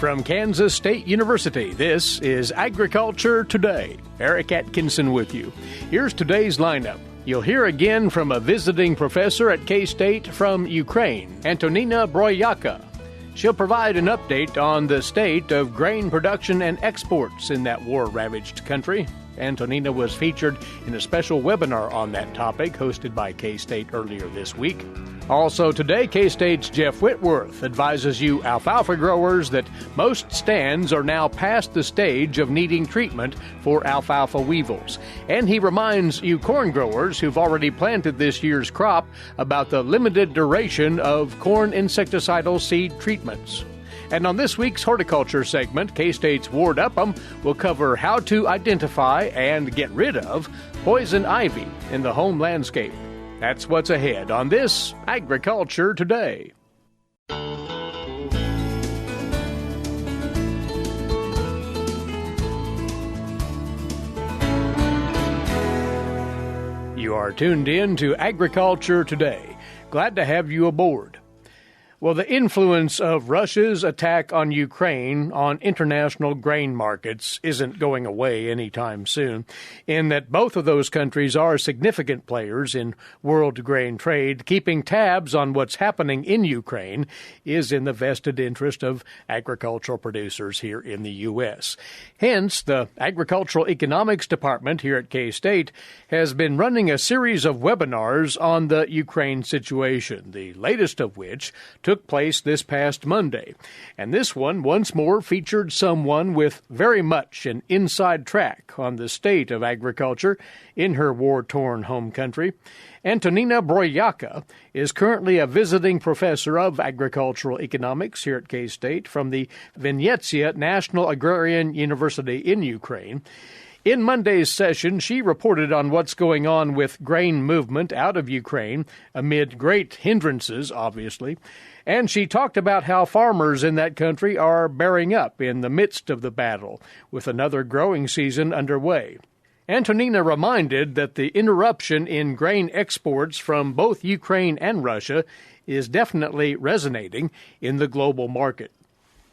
From Kansas State University, this is Agriculture Today. Eric Atkinson with you. Here's today's lineup. You'll hear again from a visiting professor at K-State from Ukraine, Antonina Broyaka. She'll provide an update on the state of grain production and exports in that war-ravaged country. Antonina was featured in a special webinar on that topic hosted by K-State earlier this week. Also today, K-State's Jeff Whitworth advises you alfalfa growers that most stands are now past the stage of needing treatment for alfalfa weevils. And he reminds you corn growers who've already planted this year's crop about the limited duration of corn insecticidal seed treatments. And on this week's horticulture segment, K-State's Ward Upham will cover how to identify and get rid of poison ivy in the home landscape. That's what's ahead on this Agriculture Today. You are tuned in to Agriculture Today. Glad to have you aboard. Well, the influence of Russia's attack on Ukraine on international grain markets isn't going away anytime soon, in that both of those countries are significant players in world grain trade. Keeping tabs on what's happening in Ukraine is in the vested interest of agricultural producers here in the U.S. Hence, the Agricultural Economics Department here at K-State has been running a series of webinars on the Ukraine situation, the latest of which took place this past Monday. And this one, once more, featured someone with very much an inside track on the state of agriculture in her war-torn home country. Antonina Broyaka is currently a visiting professor of agricultural economics here at K-State from the Vinnytsia National Agrarian University in Ukraine. In Monday's session, she reported on what's going on with grain movement out of Ukraine amid great hindrances, obviously, and she talked about how farmers in that country are bearing up in the midst of the battle, with another growing season underway. Antonina reminded that the interruption in grain exports from both Ukraine and Russia is definitely resonating in the global market.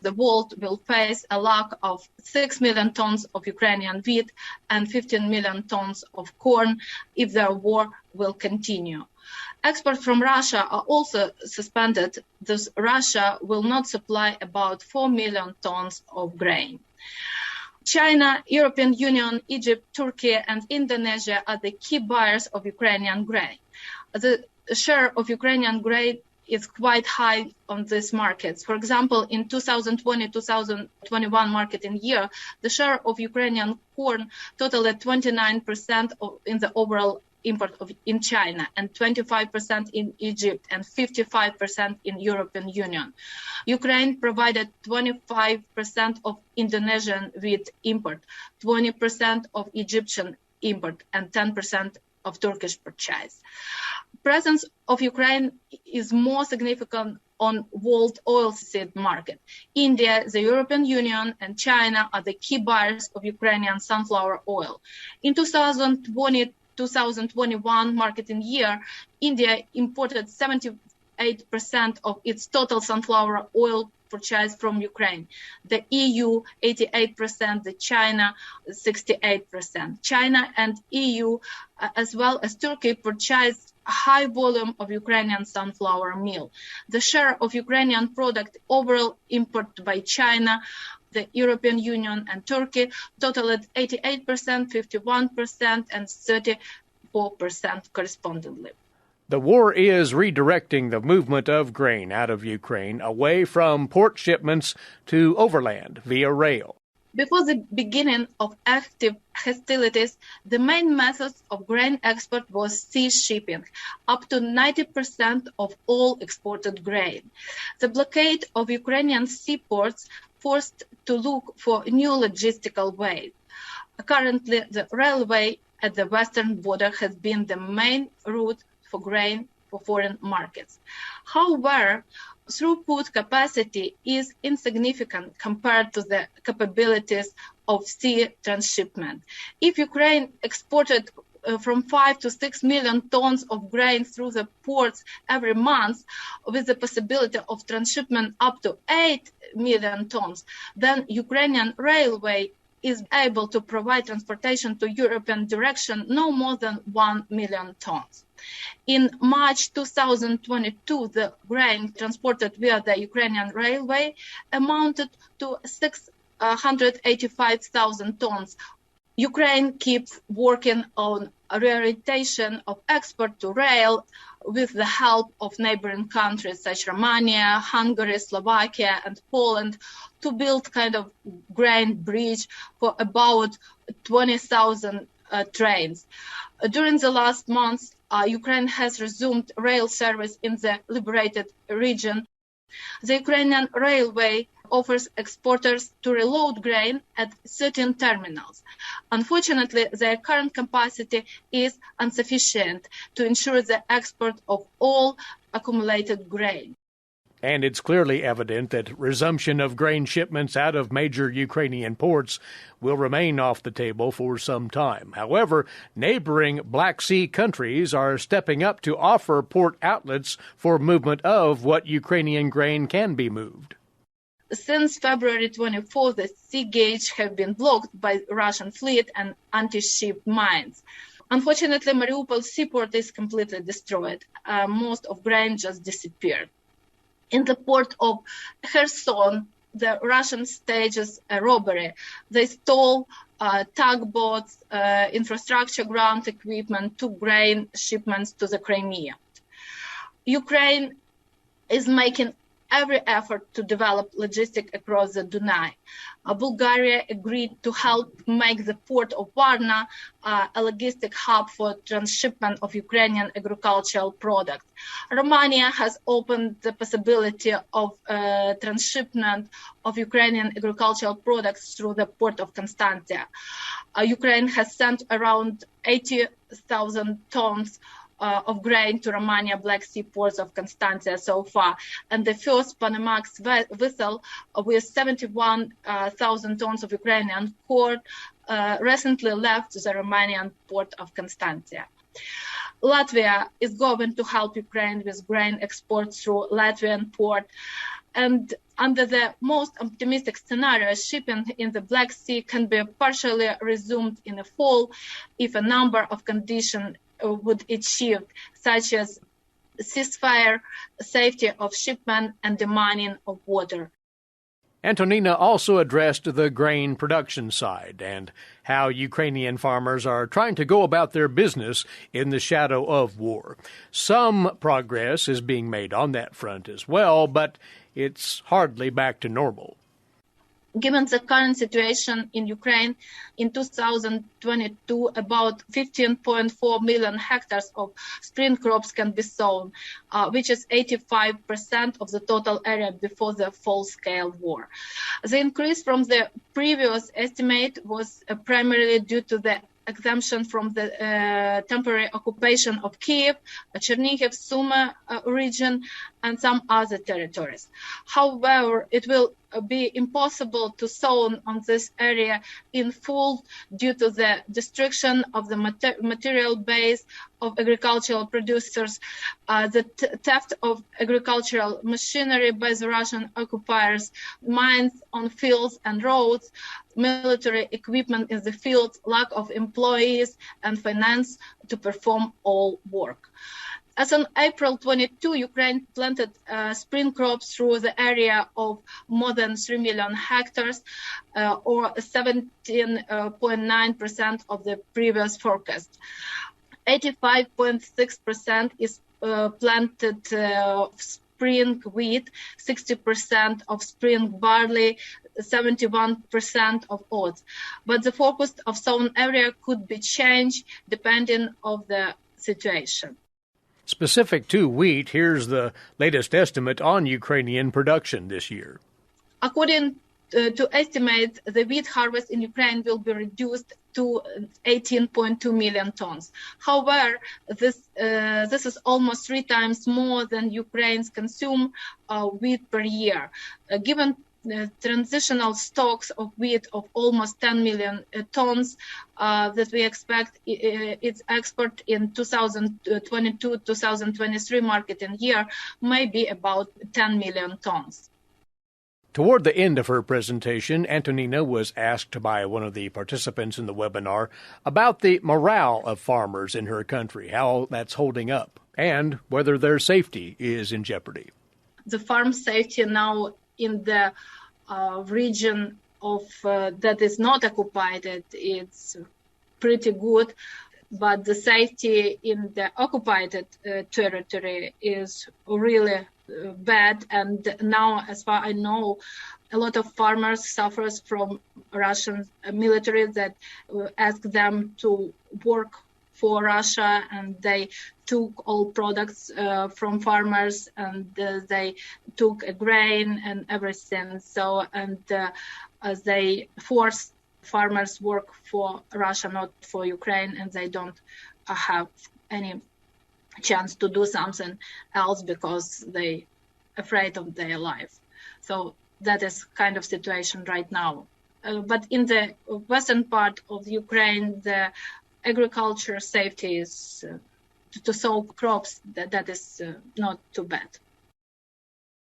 The world will face a lack of 6 million tons of Ukrainian wheat and 15 million tons of corn if the war will continue. Exports from Russia are also suspended, thus Russia will not supply about 4 million tons of grain. China, European Union, Egypt, Turkey, and Indonesia are the key buyers of Ukrainian grain. The share of Ukrainian grain is quite high on these markets. For example, in 2020-2021 marketing year, the share of Ukrainian corn totaled 29% in the overall import in China, and 25% in Egypt, and 55% in European Union. Ukraine provided 25% of Indonesian wheat import, 20% of Egyptian import, and 10% of Turkish purchase. Presence of Ukraine is more significant on world oilseed market. India, the European Union, and China are the key buyers of Ukrainian sunflower oil. In 2020-2021 marketing year, India imported 78% of its total sunflower oil purchased from Ukraine. The EU, 88%, the China, 68%. China and EU, as well as Turkey, purchased a high volume of Ukrainian sunflower meal. The share of Ukrainian product overall import by China, the European Union, and Turkey totaled 88%, 51%, and 34% correspondingly. The war is redirecting the movement of grain out of Ukraine away from port shipments to overland via rail. Before the beginning of active hostilities, the main method of grain export was sea shipping, up to 90% of all exported grain. The blockade of Ukrainian seaports forced to look for new logistical ways. Currently, the railway at the western border has been the main route for grain for foreign markets. However, throughput capacity is insignificant compared to the capabilities of sea transshipment. If Ukraine exported from 5 to 6 million tons of grain through the ports every month, with the possibility of transshipment up to 8 million tons, then Ukrainian railway is able to provide transportation to European direction no more than 1 million tons. In March 2022, the grain transported via the Ukrainian railway amounted to 685,000 tons. Ukraine keeps working on a reorientation of export to rail with the help of neighboring countries such as Romania, Hungary, Slovakia, and Poland to build kind of grain bridge for about 20,000 trains. During the last months, Ukraine has resumed rail service in the liberated region. The Ukrainian railway offers exporters to reload grain at certain terminals. Unfortunately, their current capacity is insufficient to ensure the export of all accumulated grain. And it's clearly evident that resumption of grain shipments out of major Ukrainian ports will remain off the table for some time. However, neighboring Black Sea countries are stepping up to offer port outlets for movement of what Ukrainian grain can be moved. Since February 24, the sea gauge have been blocked by Russian fleet and anti-ship mines. Unfortunately, Mariupol seaport is completely destroyed. Most of grain just disappeared. In the port of Kherson, the Russian stages a robbery. They stole tugboats, infrastructure, ground equipment, took grain shipments to the Crimea. Ukraine is making every effort to develop logistics across the Dunai. Bulgaria agreed to help make the port of Varna a logistic hub for transshipment of Ukrainian agricultural products. Romania has opened the possibility of transshipment of Ukrainian agricultural products through the port of Constantia. Ukraine has sent around 80,000 tons of grain to Romania Black Sea ports of Constantia so far. And the first Panamax vessel with 71,000 tons of Ukrainian corn recently left the Romanian port of Constantia. Latvia is going to help Ukraine with grain exports through Latvian port. And under the most optimistic scenario, shipping in the Black Sea can be partially resumed in the fall if a number of conditions would achieve, such as ceasefire, safety of shipment, and demining of water. Antonina also addressed the grain production side and how Ukrainian farmers are trying to go about their business in the shadow of war. Some progress is being made on that front as well, but it's hardly back to normal. Given the current situation in Ukraine, in 2022, about 15.4 million hectares of spring crops can be sown, which is 85% of the total area before the full-scale war. The increase from the previous estimate was primarily due to the exemption from the temporary occupation of Kiev, Chernihiv, Sumy region, and some other territories. However, it will be impossible to sow on this area in full due to the destruction of the material base of agricultural producers, the theft of agricultural machinery by the Russian occupiers, mines on fields and roads, military equipment in the fields, lack of employees, and finance to perform all work. As on April 22, Ukraine planted spring crops through the area of more than 3 million hectares, or 17.9% of the previous forecast. 85.6% is planted spring wheat, 60% of spring barley, 71% of oats. But the focus of sown area could be changed depending on the situation. Specific to wheat, here's the latest estimate on Ukrainian production this year. According to estimates, the wheat harvest in Ukraine will be reduced to 18.2 million tons. However, this is almost 3 times more than Ukraine's consume wheat per year. Given transitional stocks of wheat of almost 10 million tons that we expect its export in 2022-2023 marketing year may be about 10 million tons. Toward the end of her presentation, Antonina was asked by one of the participants in the webinar about the morale of farmers in her country, how that's holding up, and whether their safety is in jeopardy. The farm safety now in the region of that is not occupied, it's pretty good, but the safety in the occupied territory is really bad. And now, as far I know, a lot of farmers suffers from Russian military that ask them to work for Russia, and they took all products from farmers, and they took a grain and everything. So, and they force farmers work for Russia, not for Ukraine, and they don't have any chance to do something else because they afraid of their life. So that is kind of situation right now. But in the western part of Ukraine, the agriculture safety is to sow crops, that is not too bad.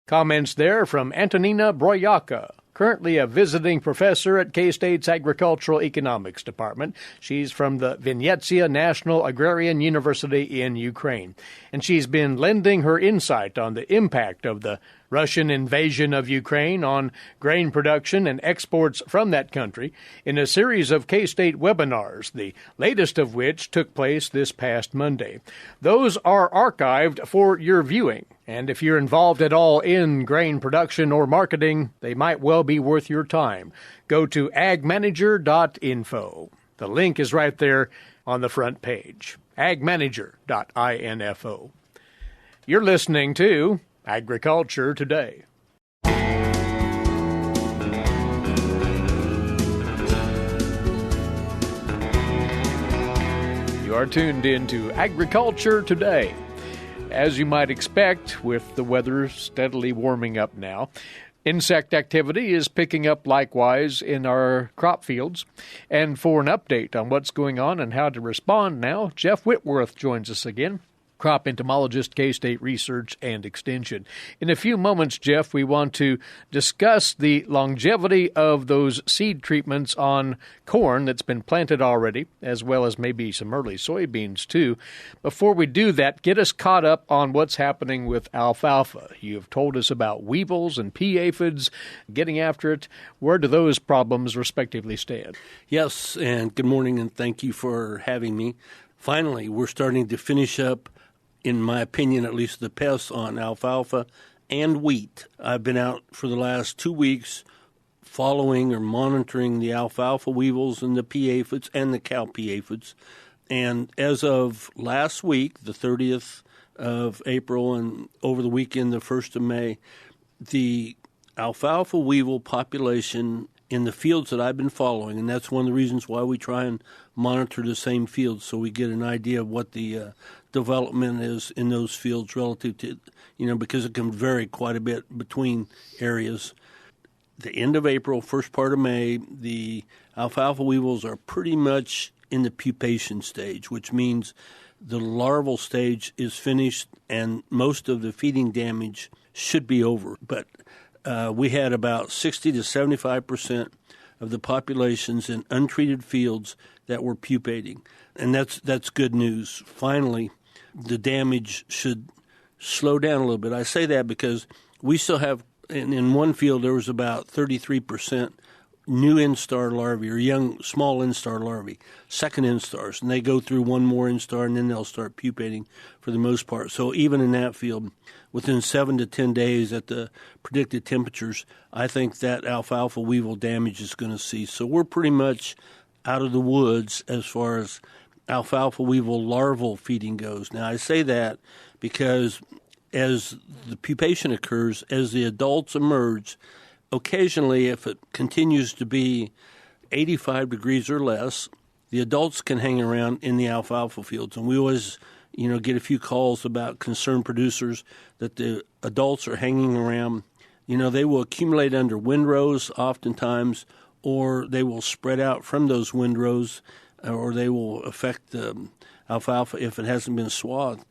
Comments there from Antonina Broyaka, currently a visiting professor at K-State's Agricultural Economics Department. She's from the Vinnytsia National Agrarian University in Ukraine, and she's been lending her insight on the impact of the Russian invasion of Ukraine on grain production and exports from that country in a series of K-State webinars, the latest of which took place this past Monday. Those are archived for your viewing, and if you're involved at all in grain production or marketing, they might well be worth your time. Go to agmanager.info. The link is right there on the front page, agmanager.info. You're listening to Agriculture Today. You are tuned in to Agriculture Today. As you might expect, with the weather steadily warming up now, insect activity is picking up likewise in our crop fields. And for an update on what's going on and how to respond now, Jeff Whitworth joins us again, crop entomologist, K-State Research and Extension. In a few moments, Jeff, we want to discuss the longevity of those seed treatments on corn that's been planted already, as well as maybe some early soybeans, too. Before we do that, get us caught up on what's happening with alfalfa. You've told us about weevils and pea aphids getting after it. Where do those problems respectively stand? Yes, and good morning, and thank you for having me. Finally, we're starting to finish up, in my opinion, at least the pests on alfalfa and wheat. I've been out for the last 2 weeks following or monitoring the alfalfa weevils and the pea aphids and the cow pea aphids. And as of last week, the 30th of April, and over the weekend, the 1st of May, the alfalfa weevil population in the fields that I've been following, and that's one of the reasons why we try and monitor the same fields so we get an idea of what the development is in those fields relative to, because it can vary quite a bit between areas. The end of April, first part of May, the alfalfa weevils are pretty much in the pupation stage, which means the larval stage is finished and most of the feeding damage should be over. But we had about 60 to 75% of the populations in untreated fields that were pupating, and that's good news. Finally, the damage should slow down a little bit. I say that because we still have, in one field, there was about 33% new instar larvae or young, small instar larvae, second instars, and they go through one more instar and then they'll start pupating for the most part. So even in that field, within 7 to 10 days at the predicted temperatures, I think that alfalfa weevil damage is going to cease. So we're pretty much out of the woods as far as alfalfa weevil larval feeding goes. Now, I say that because as the pupation occurs, as the adults emerge, occasionally, if it continues to be 85 degrees or less, the adults can hang around in the alfalfa fields. And we always, get a few calls about concerned producers that the adults are hanging around They will accumulate under windrows oftentimes, or they will spread out from those windrows, or they will affect the alfalfa if it hasn't been swathed.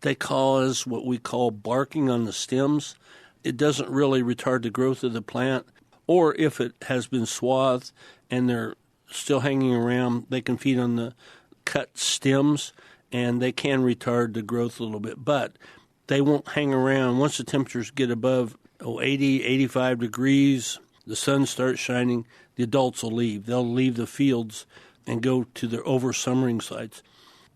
They cause what we call barking on the stems. It doesn't really retard the growth of the plant. Or if it has been swathed and they're still hanging around, they can feed on the cut stems, and they can retard the growth a little bit. But they won't hang around. Once the temperatures get above 80, 85 degrees, the sun starts shining, the adults will leave. They'll leave the fields and go to their over-summering sites.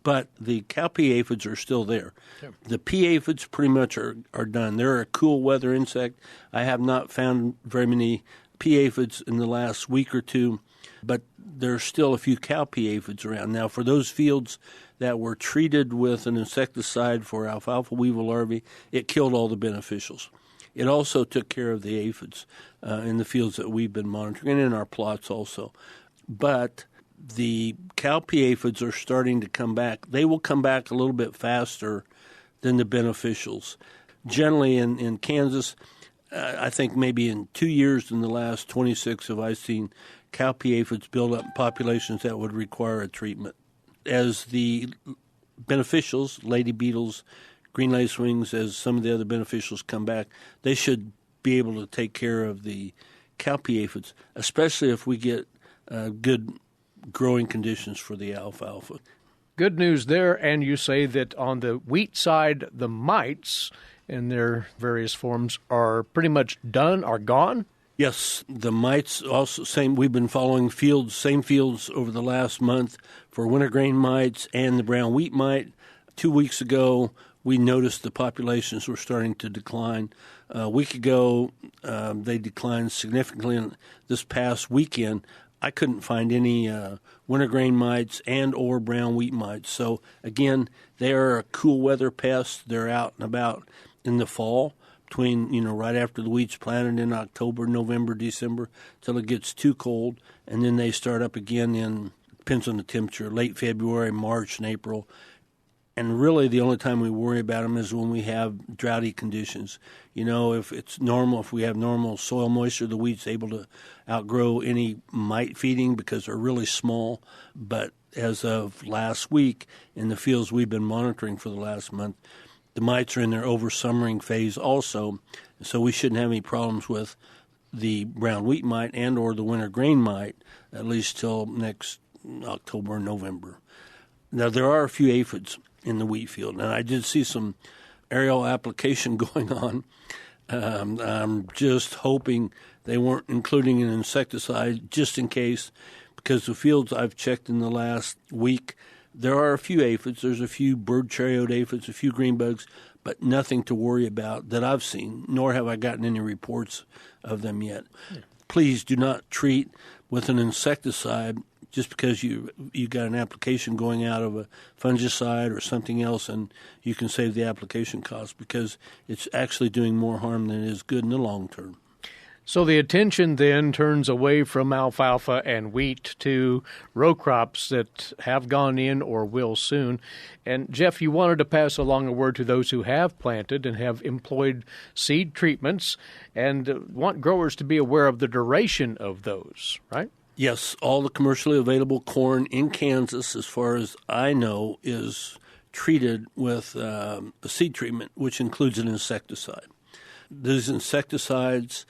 But the cowpea aphids are still there. Yeah. The pea aphids pretty much are done. They're a cool weather insect. I have not found very many pea aphids in the last week or two, but there's still a few cowpea aphids around. Now, for those fields that were treated with an insecticide for alfalfa weevil larvae, it killed all the beneficials. It also took care of the aphids in the fields that we've been monitoring, and in our plots also. But the cowpea aphids are starting to come back. They will come back a little bit faster than the beneficials. Generally in Kansas, I think maybe in 2 years in the last 26 have I seen cowpea aphids build up populations that would require a treatment. As the beneficials, lady beetles, green lacewings, as some of the other beneficials come back, they should be able to take care of the cowpea aphids, especially if we get good growing conditions for the alfalfa. Good news there, and you say that on the wheat side, the mites in their various forms are pretty much done, are gone? Yes, the mites also same. We've been following same fields over the last month for wintergrain mites and the brown wheat mite. 2 weeks ago, we noticed the populations were starting to decline. A week ago, they declined significantly. And this past weekend, I couldn't find any wintergrain mites and or brown wheat mites. So, again, they are a cool weather pest. They're out and about in the fall, between, right after the wheat's planted in October, November, December, till it gets too cold. And then they start up again depends on the temperature, late February, March, and April. And really the only time we worry about them is when we have droughty conditions. If it's normal, if we have normal soil moisture, the wheat's able to outgrow any mite feeding because they're really small. But as of last week, in the fields we've been monitoring for the last month, the mites are in their oversummering phase also. So we shouldn't have any problems with the brown wheat mite and or the wintergrain mite, at least till next October and November. Now, there are a few aphids in the wheat field, and I did see some aerial application going on. I'm just hoping they weren't including an insecticide just in case, because the fields I've checked in the last week, there are a few aphids. There's a few bird chariot aphids, a few green bugs, but nothing to worry about that I've seen, nor have I gotten any reports of them yet. Yeah. Please do not treat with an insecticide just because you got an application going out of a fungicide or something else, and you can save the application cost, because it's actually doing more harm than it is good in the long term. So the attention then turns away from alfalfa and wheat to row crops that have gone in or will soon. And Jeff, you wanted to pass along a word to those who have planted and have employed seed treatments and want growers to be aware of the duration of those, right? Yes, all the commercially available corn in Kansas, as far as I know, is treated with a seed treatment, which includes an insecticide. Those insecticides,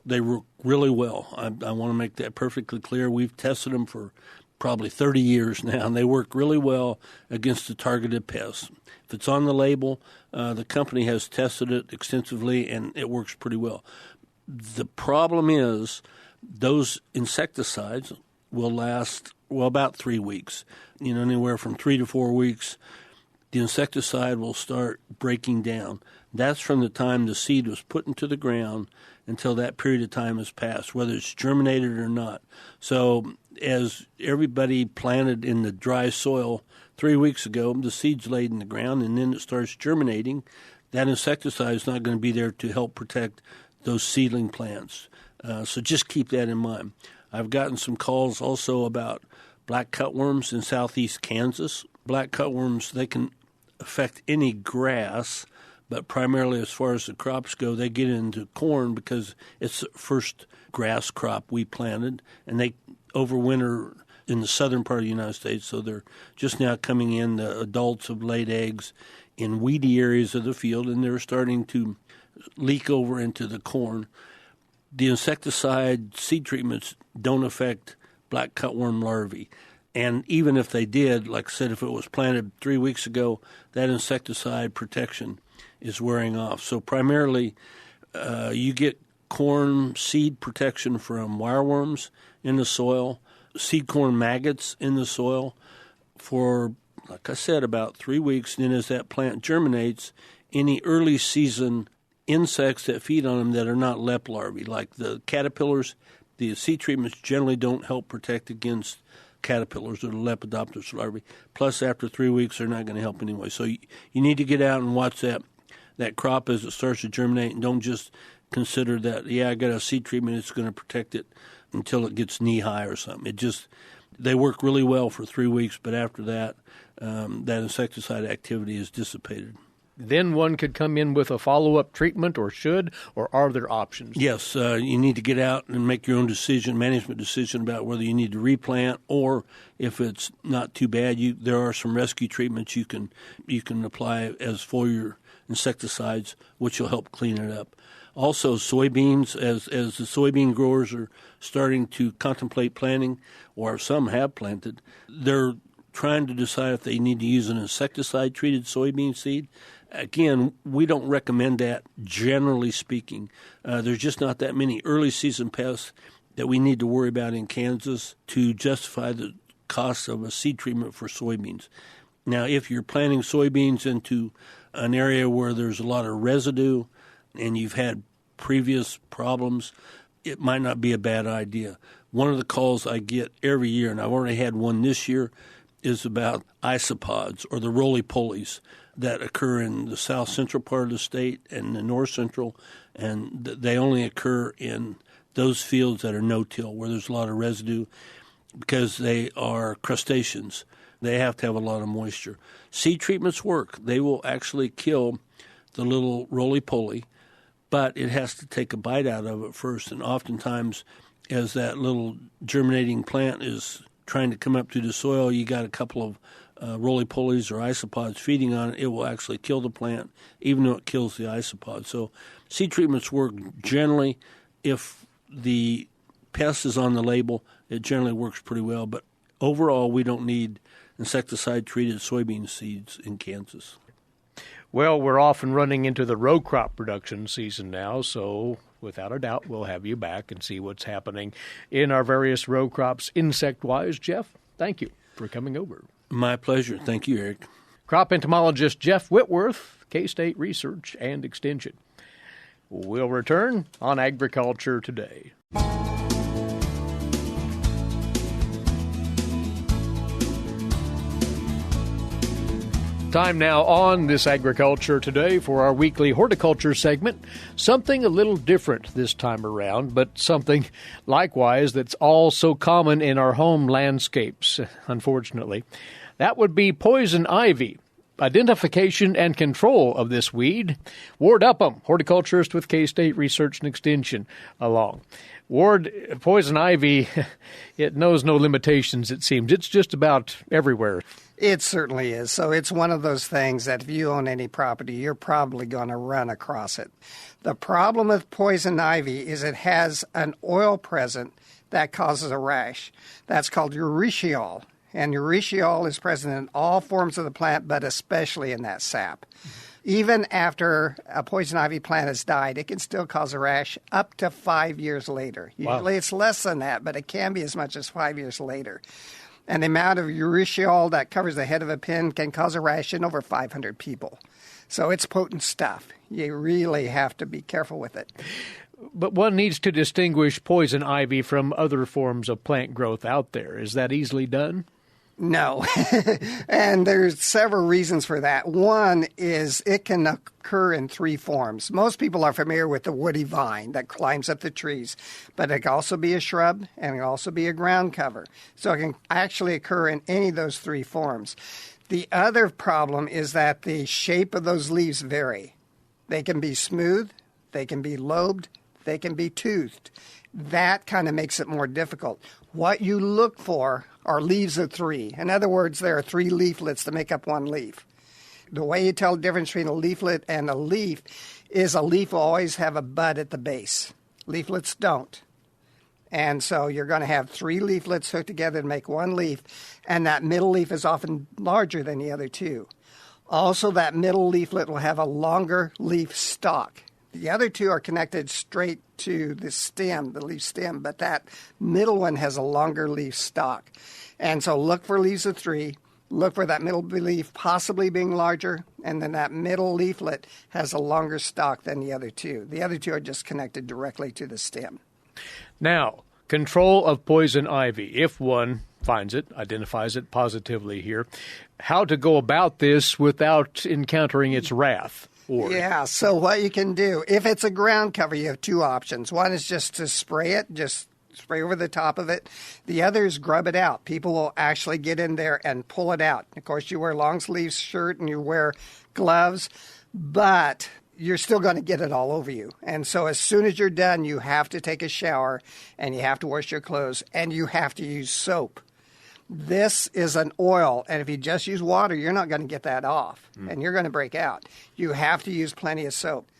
they work really well. I want to make that perfectly clear. We've tested them for probably 30 years now, and they work really well against the targeted pests. If it's on the label, the company has tested it extensively, and it works pretty well. The problem is those insecticides will last, about 3 weeks, anywhere from 3 to 4 weeks. The insecticide will start breaking down. That's from the time the seed was put into the ground until that period of time has passed, whether it's germinated or not. So as everybody planted in the dry soil 3 weeks ago, the seed's laid in the ground, and then it starts germinating. That insecticide is not going to be there to help protect those seedling plants. So just keep that in mind. I've gotten some calls also about black cutworms in southeast Kansas. Black cutworms, they can affect any grass, But primarily as far as the crops go, they get into corn because it's the first grass crop we planted, and they overwinter in the southern part of the United States, so they're just now coming in. The adults have laid eggs in weedy areas of the field, and they're starting to leak over into the corn. The insecticide seed treatments don't affect black cutworm larvae. And even if they did, like I said, if it was planted 3 weeks ago, that insecticide protection is wearing off. So primarily you get corn seed protection from wireworms in the soil, seed corn maggots in the soil for, like I said, about 3 weeks. Then as that plant germinates, any early season insects that feed on them that are not lep larvae, like the caterpillars, the seed treatments generally don't help protect against caterpillars or the Lepidopterus larvae. Plus, after 3 weeks, they're not going to help anyway. So you need to get out and watch that crop as it starts to germinate, and don't just consider that, I got a seed treatment, it's going to protect it until it gets knee-high or something. They work really well for 3 weeks, but after that, that insecticide activity is dissipated. Then one could come in with a follow-up treatment, or are there options? Yes, you need to get out and make your own management decision about whether you need to replant, or if it's not too bad, there are some rescue treatments you can apply as foliar insecticides, which will help clean it up. Also, soybeans, as the soybean growers are starting to contemplate planting, or some have planted, they're trying to decide if they need to use an insecticide-treated soybean seed. Again, we don't recommend that, generally speaking. There's just not that many early season pests that we need to worry about in Kansas to justify the cost of a seed treatment for soybeans. Now, if you're planting soybeans into an area where there's a lot of residue and you've had previous problems, it might not be a bad idea. One of the calls I get every year, and I've already had one this year, is about isopods, or the roly-polies, that occur in the south-central part of the state and the north-central, and they only occur in those fields that are no-till, where there's a lot of residue, because they are crustaceans. They have to have a lot of moisture. Seed treatments work. They will actually kill the little roly-poly, but it has to take a bite out of it first, and oftentimes as that little germinating plant is trying to come up through the soil, you got a couple of roly-polies or isopods feeding on it. It will actually kill the plant, even though it kills the isopod. So seed treatments work generally. If the pest is on the label, it generally works pretty well. But overall, we don't need insecticide-treated soybean seeds in Kansas. Well, we're often running into the row crop production season now, so without a doubt, we'll have you back and see what's happening in our various row crops insect-wise. Jeff, thank you for coming over. My pleasure. Thank you, Eric. Crop entomologist Jeff Whitworth, K-State Research and Extension. We'll return on Agriculture Today. Time now on this Agriculture Today for our weekly horticulture segment. Something a little different this time around, but something likewise that's all so common in our home landscapes, unfortunately. That would be poison ivy. Identification and control of this weed. Ward Upham, horticulturist with K-State Research and Extension, along. Ward, poison ivy, it knows no limitations, it seems. It's just about everywhere. It certainly is. So it's one of those things that if you own any property, you're probably going to run across it. The problem with poison ivy is it has an oil present that causes a rash. That's called urushiol. And urushiol is present in all forms of the plant, but especially in that sap. Even after a poison ivy plant has died, it can still cause a rash up to 5 years later. Usually it's less than that, but it can be as much as 5 years later. And the amount of urushiol that covers the head of a pin can cause a rash in over 500 people. So it's potent stuff. You really have to be careful with it. But one needs to distinguish poison ivy from other forms of plant growth out there. Is that easily done? No. And there's several reasons for that. One is it can occur in three forms. Most people are familiar with the woody vine that climbs up the trees, but it can also be a shrub and it can also be a ground cover. So it can actually occur in any of those three forms. The other problem is that the shape of those leaves vary. They can be smooth, they can be lobed, they can be toothed. That kind of makes it more difficult. What you look for are leaves of 3. In other words, there are 3 leaflets to make up one leaf. The way you tell the difference between a leaflet and a leaf is a leaf will always have a bud at the base. Leaflets don't. And so you're going to have 3 leaflets hooked together to make one leaf, and that middle leaf is often larger than the other 2. Also, that middle leaflet will have a longer leaf stalk. The other 2 are connected straight to the stem, the leaf stem, but that middle one has a longer leaf stalk. And so look for leaves of 3. Look for that middle leaf possibly being larger, and then that middle leaflet has a longer stalk than the other 2. The other 2 are just connected directly to the stem. Now, control of poison ivy, if one finds it, identifies it positively here, how to go about this without encountering its wrath? Yeah, so what you can do, if it's a ground cover, you have 2 options. One is just to spray it, just spray over the top of it. The other is grub it out. People will actually get in there and pull it out. Of course, you wear long sleeve shirt and you wear gloves, but you're still going to get it all over you. And so as soon as you're done, you have to take a shower and you have to wash your clothes and you have to use soap. This is an oil, and if you just use water, you're not going to get that off, and you're going to break out. You have to use plenty of soap.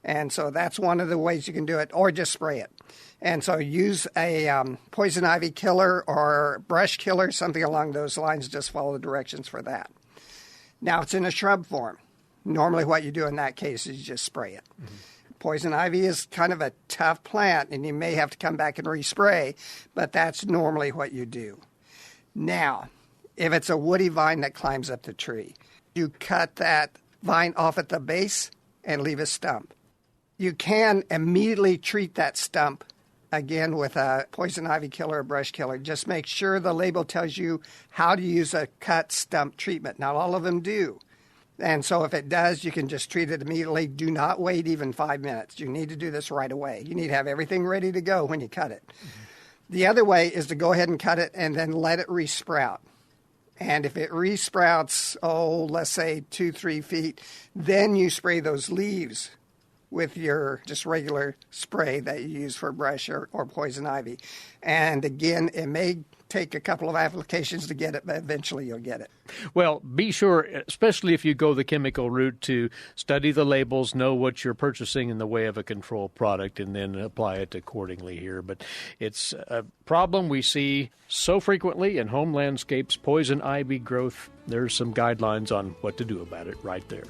And so that's one of the ways you can do it, or just spray it. And so use a poison ivy killer or brush killer, something along those lines. Just follow the directions for that. Now, it's in a shrub form. Normally what you do in that case is you just spray it. Mm-hmm. Poison ivy is kind of a tough plant, and you may have to come back and respray, but that's normally what you do. Now, if it's a woody vine that climbs up the tree, you cut that vine off at the base and leave a stump. You can immediately treat that stump, again, with a poison ivy killer or brush killer. Just make sure the label tells you how to use a cut stump treatment. Not all of them do. And so if it does, you can just treat it immediately. Do not wait even 5 minutes. You need to do this right away. You need to have everything ready to go when you cut it. Mm-hmm. The other way is to go ahead and cut it and then let it resprout. And if it resprouts, let's say 2-3 feet, then you spray those leaves with your just regular spray that you use for brush or poison ivy. And again, it may take a couple of applications to get it, but eventually you'll get it. Well, be sure, especially if you go the chemical route, to study the labels, know what you're purchasing in the way of a control product, and then apply it accordingly here. But it's a problem we see so frequently in home landscapes, poison ivy growth. There's some guidelines on what to do about it right there.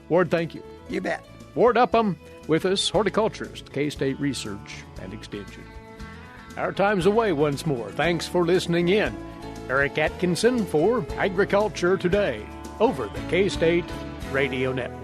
Ward, thank you. You bet. Ward Upham with us, horticulturist, K-State Research and Extension. Our time's away once more. Thanks for listening in. Eric Atkinson for Agriculture Today over the K-State Radio Network.